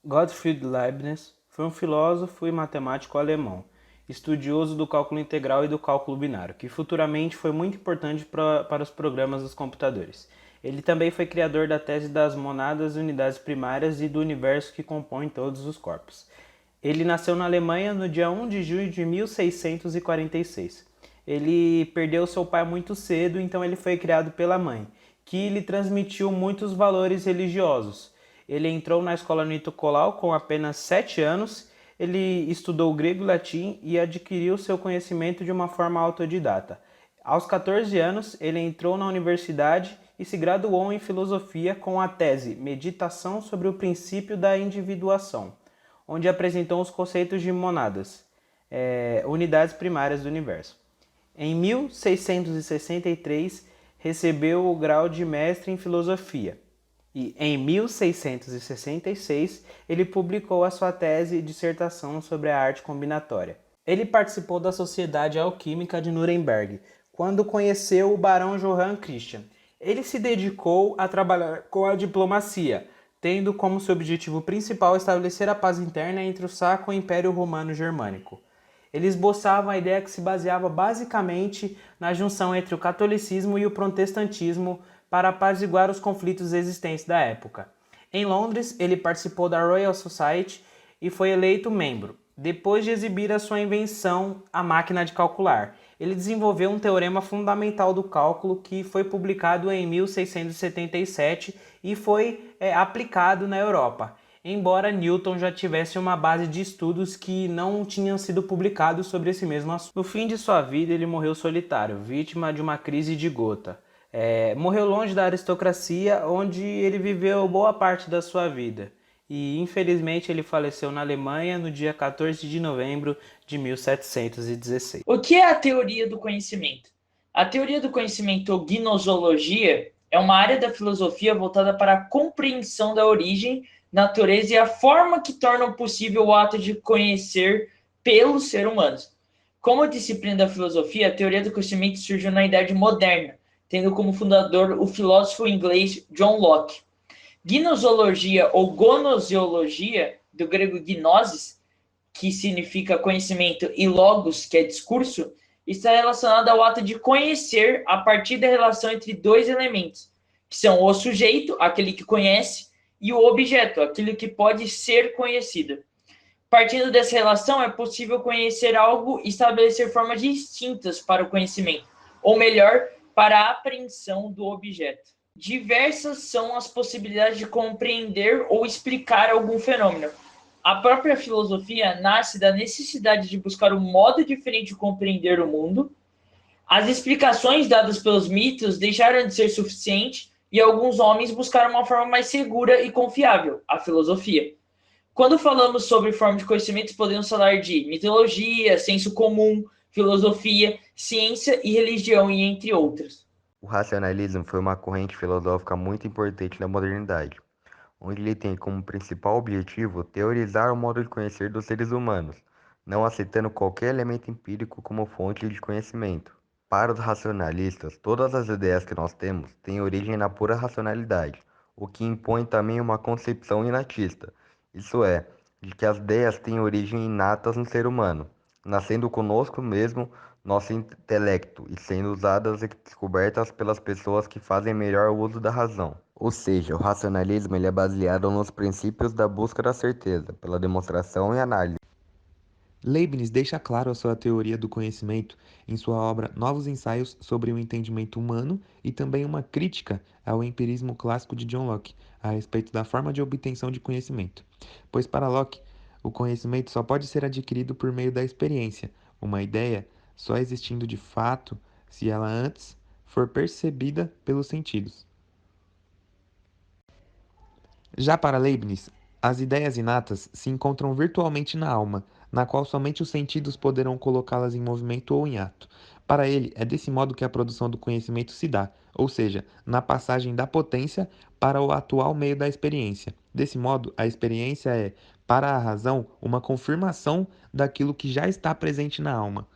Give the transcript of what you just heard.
Gottfried Leibniz foi um filósofo e matemático alemão, estudioso do cálculo integral e do cálculo binário, que futuramente foi muito importante para os programas dos computadores. Ele também foi criador da tese das monadas, unidades primárias e do universo que compõe todos os corpos. Ele nasceu na Alemanha no dia 1 de junho de 1646. Ele perdeu seu pai muito cedo, então ele foi criado pela mãe, que lhe transmitiu muitos valores religiosos. Ele entrou na escola Nicolau com apenas 7 anos, ele estudou grego e latim e adquiriu seu conhecimento de uma forma autodidata. Aos 14 anos, ele entrou na universidade e se graduou em filosofia com a tese Meditação sobre o princípio da individuação, onde apresentou os conceitos de monadas, unidades primárias do universo. Em 1663, recebeu o grau de mestre em filosofia. E em 1666, ele publicou a sua tese e dissertação sobre a arte combinatória. Ele participou da Sociedade Alquímica de Nuremberg, quando conheceu o barão Johann Christian. Ele se dedicou a trabalhar com a diplomacia, tendo como seu objetivo principal estabelecer a paz interna entre o Sacro Império Romano Germânico. Ele esboçava a ideia que se baseava basicamente na junção entre o catolicismo e o protestantismo para apaziguar os conflitos existentes da época. Em Londres, ele participou da Royal Society e foi eleito membro. Depois de exibir a sua invenção, a máquina de calcular, ele desenvolveu um teorema fundamental do cálculo que foi publicado em 1677 e foi aplicado na Europa, embora Newton já tivesse uma base de estudos que não tinham sido publicados sobre esse mesmo assunto. No fim de sua vida, ele morreu solitário, vítima de uma crise de gota. Morreu longe da aristocracia, onde ele viveu boa parte da sua vida. E infelizmente ele faleceu na Alemanha no dia 14 de novembro de 1716. O que é a teoria do conhecimento? A teoria do conhecimento, ou gnosologia, é uma área da filosofia voltada para a compreensão da origem, natureza e a forma que tornam possível o ato de conhecer pelos seres humanos. Como disciplina da filosofia, a teoria do conhecimento surgiu na Idade Moderna, tendo como fundador o filósofo inglês John Locke. Gnosologia ou gonosiologia, do grego gnosis, que significa conhecimento, e logos, que é discurso, está relacionado ao ato de conhecer a partir da relação entre dois elementos, que são o sujeito, aquele que conhece, e o objeto, aquele que pode ser conhecido. Partindo dessa relação, é possível conhecer algo e estabelecer formas distintas para o conhecimento, ou melhor, para a apreensão do objeto. Diversas são as possibilidades de compreender ou explicar algum fenômeno. A própria filosofia nasce da necessidade de buscar um modo diferente de compreender o mundo. As explicações dadas pelos mitos deixaram de ser suficientes e alguns homens buscaram uma forma mais segura e confiável, a filosofia. Quando falamos sobre formas de conhecimento, podemos falar de mitologia, senso comum, filosofia, ciência e religião, e entre outras. O racionalismo foi uma corrente filosófica muito importante na modernidade, onde ele tem como principal objetivo teorizar o modo de conhecer dos seres humanos, não aceitando qualquer elemento empírico como fonte de conhecimento. Para os racionalistas, todas as ideias que nós temos têm origem na pura racionalidade, o que impõe também uma concepção inatista, isso é, de que as ideias têm origem inatas no ser humano, nascendo conosco mesmo nosso intelecto e sendo usadas e descobertas pelas pessoas que fazem melhor uso da razão. Ou seja, o racionalismo ele é baseado nos princípios da busca da certeza, pela demonstração e análise. Leibniz deixa claro a sua teoria do conhecimento em sua obra Novos Ensaios sobre o Entendimento Humano e também uma crítica ao empirismo clássico de John Locke a respeito da forma de obtenção de conhecimento. Pois para Locke, o conhecimento só pode ser adquirido por meio da experiência, uma ideia só existindo de fato se ela antes for percebida pelos sentidos. Já para Leibniz, as ideias inatas se encontram virtualmente na alma, na qual somente os sentidos poderão colocá-las em movimento ou em ato. Para ele, é desse modo que a produção do conhecimento se dá, ou seja, na passagem da potência para o atual meio da experiência. Desse modo, a experiência é, para a razão, uma confirmação daquilo que já está presente na alma.